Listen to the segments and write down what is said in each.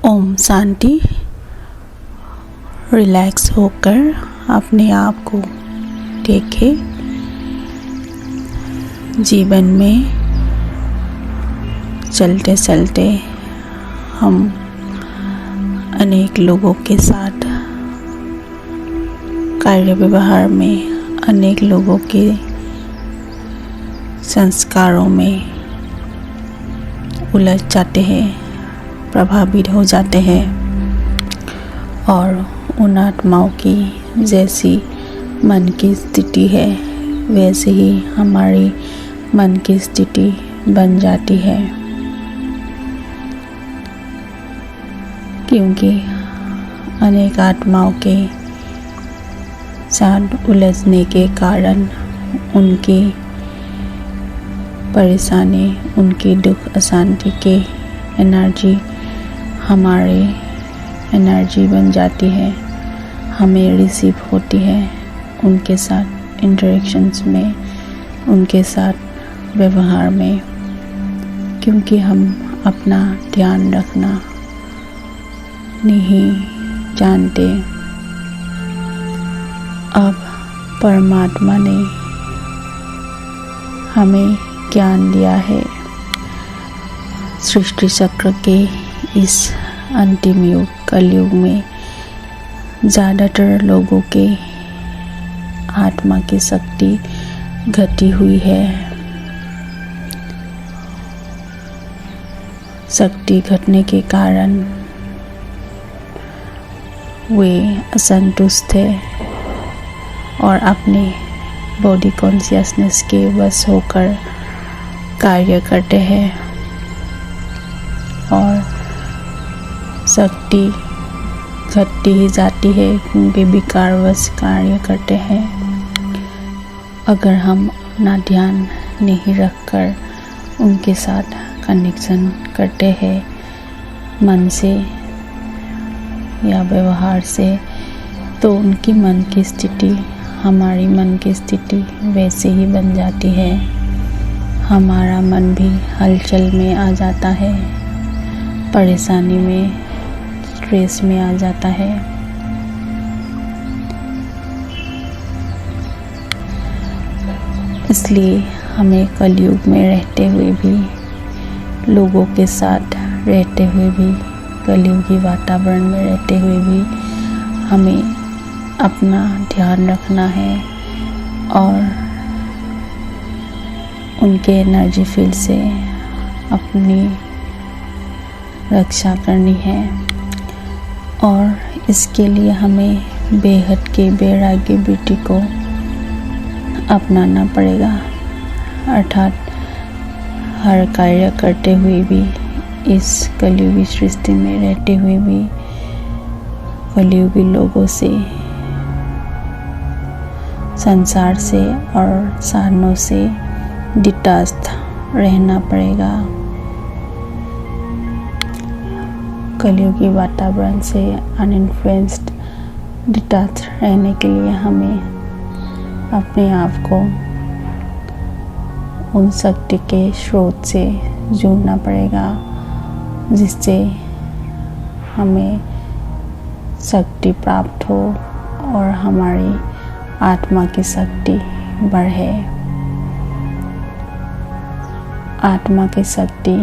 Om Shanti. Relax होकर अपने आप को देखें। जीवन में चलते चलते हम अनेक लोगों के साथ कार्य व्यवहार में, अनेक लोगों के संस्कारों में उलझ जाते हैं, प्रभावित हो जाते हैं और उन आत्माओं की जैसी मन की स्थिति है वैसे ही हमारी मन की स्थिति बन जाती है, क्योंकि अनेक आत्माओं के साथ उलझने के कारण उनकी परेशानी, उनकी दुख अशांति के एनर्जी हमारी एनर्जी बन जाती है, हमें रिसीव होती है उनके साथ इंटरेक्शंस में, उनके साथ व्यवहार में, क्योंकि हम अपना ध्यान रखना नहीं जानते। अब परमात्मा ने हमें ज्ञान दिया है। सृष्टि चक्र के इस अंतिम युग कलयुग में ज़्यादातर लोगों के आत्मा की शक्ति घटी हुई है। शक्ति घटने के कारण वे असंतुष्ट थे और अपने बॉडी कॉन्शियसनेस के वश होकर कार्य करते हैं और शक्ति घटती ही जाती है क्योंकि विकारवश कार्य करते हैं। अगर हम अपना ध्यान नहीं रखकर उनके साथ कनेक्शन करते हैं मन से या व्यवहार से, तो उनकी मन की स्थिति हमारी मन की स्थिति वैसे ही बन जाती है। हमारा मन भी हलचल में आ जाता है, परेशानी में, स्ट्रेस में आ जाता है। इसलिए हमें कलयुग में रहते हुए भी, लोगों के साथ रहते हुए भी, कलयुगी वातावरण में रहते हुए भी हमें अपना ध्यान रखना है और उनके एनर्जी फील्ड से अपनी रक्षा करनी है। और इसके लिए हमें बेहद के वैराग्य वृत्ति को अपनाना पड़ेगा, अर्थात हर कार्य करते हुए भी, इस कलयुगी सृष्टि में रहते हुए भी कलयुगी लोगों से, संसार से और साधनों से डिटैच्ड रहना पड़ेगा। कलयुगी वातावरण से अनइन्फ्लुएंस्ड डिटैच रहने के लिए हमें अपने आप को उन शक्ति के स्रोत से जोड़ना पड़ेगा, जिससे हमें शक्ति प्राप्त हो और हमारी आत्मा की शक्ति बढ़े। आत्मा की शक्ति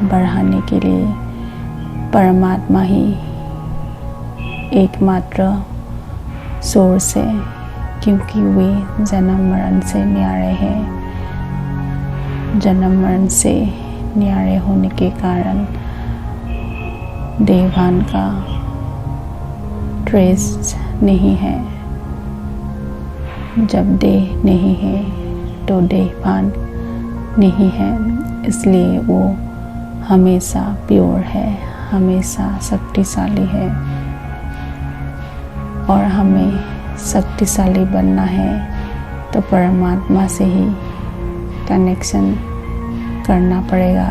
बढ़ाने के लिए परमात्मा ही एकमात्र सोर्स है, क्योंकि वे जन्म मरण से न्यारे हैं। जन्म मरण से न्यारे होने के कारण देवभान का ट्रेस नहीं है। जब देह नहीं है तो देहभान नहीं है, इसलिए वो हमेशा प्योर है, हमेशा शक्तिशाली है। और हमें शक्तिशाली बनना है तो परमात्मा से ही कनेक्शन करना पड़ेगा।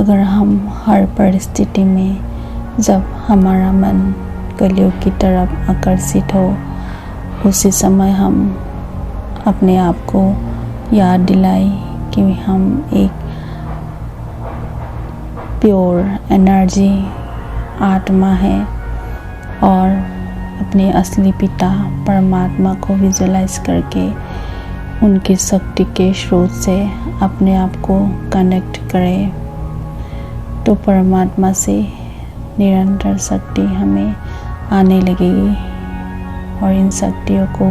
अगर हम हर परिस्थिति में, जब हमारा मन कलयुग की तरफ आकर्षित हो, उसी समय हम अपने आप को याद दिलाएं कि हम एक प्योर एनर्जी आत्मा है और अपने असली पिता परमात्मा को विजुअलाइज करके उनकी शक्ति के स्रोत से अपने आप को कनेक्ट करें तो परमात्मा से निरंतर शक्ति हमें आने लगेगी और इन शक्तियों को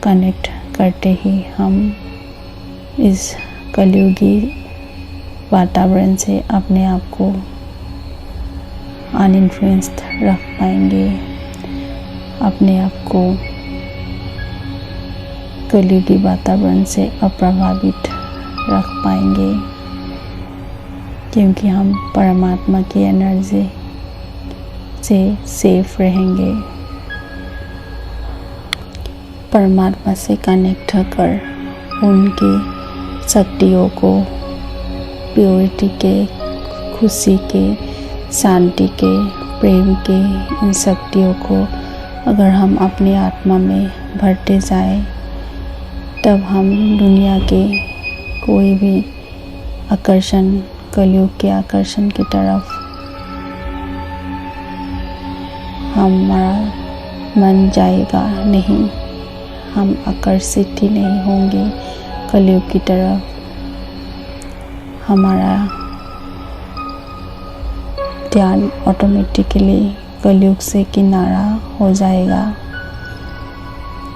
कनेक्ट करते ही हम इस कलयुगी वातावरण से अपने आप को अनइन्फ्लुएंस्ड रख पाएंगे, अपने आप को कलयुगी वातावरण से अप्रभावित रख पाएंगे, क्योंकि हम परमात्मा की एनर्जी से सेफ रहेंगे। परमात्मा से कनेक्ट होकर उनकी शक्तियों को प्योरिटी के, खुशी के, शांति के, प्रेम के इन शक्तियों को अगर हम अपनी आत्मा में भरते जाएं तब हम दुनिया के कोई भी आकर्षण, कलयुग के आकर्षण की तरफ हमारा मन जाएगा नहीं, हम आकर्षित ही नहीं होंगे कलयुग की तरफ। हमारा ध्यान ऑटोमेटिकली कलयुग से किनारा हो जाएगा।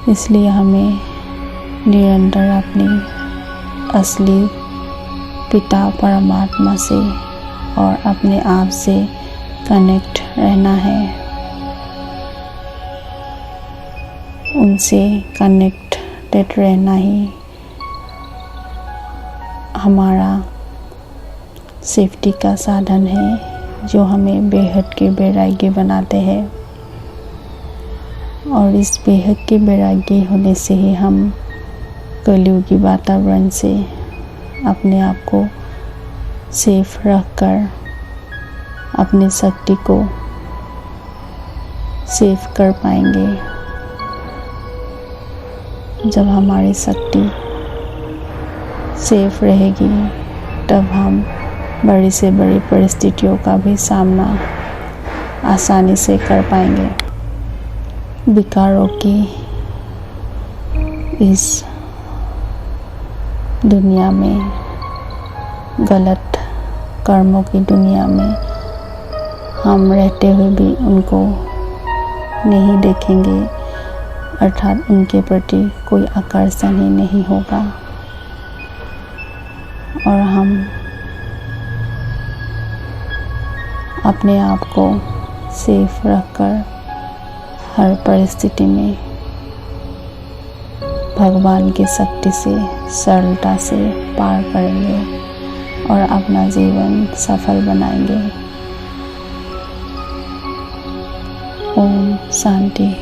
इसलिए हमें निरंतर अपनी असली पिता परमात्मा से और अपने आप से कनेक्ट रहना है। उनसे कनेक्टेड रहना ही हमारा सेफ्टी का साधन है, जो हमें बेहद के वैराग्य बनाते हैं। और इस बेहद के वैराग्य होने से ही हम कलयुगी वातावरण से अपने आप को सेफ रखकर अपनी शक्ति को सेव कर पाएंगे। जब हमारी शक्ति सेफ रहेगी तब हम बड़ी से बड़ी परिस्थितियों का भी सामना आसानी से कर पाएंगे। विकारों की इस दुनिया में, गलत कर्मों की दुनिया में हम रहते हुए भी उनको नहीं देखेंगे, अर्थात उनके प्रति कोई आकर्षण ही नहीं होगा और हम अपने आप को सेफ रखकर हर परिस्थिति में भगवान की शक्ति से सरलता से पार करेंगे और अपना जीवन सफल बनाएंगे। ओम शांति।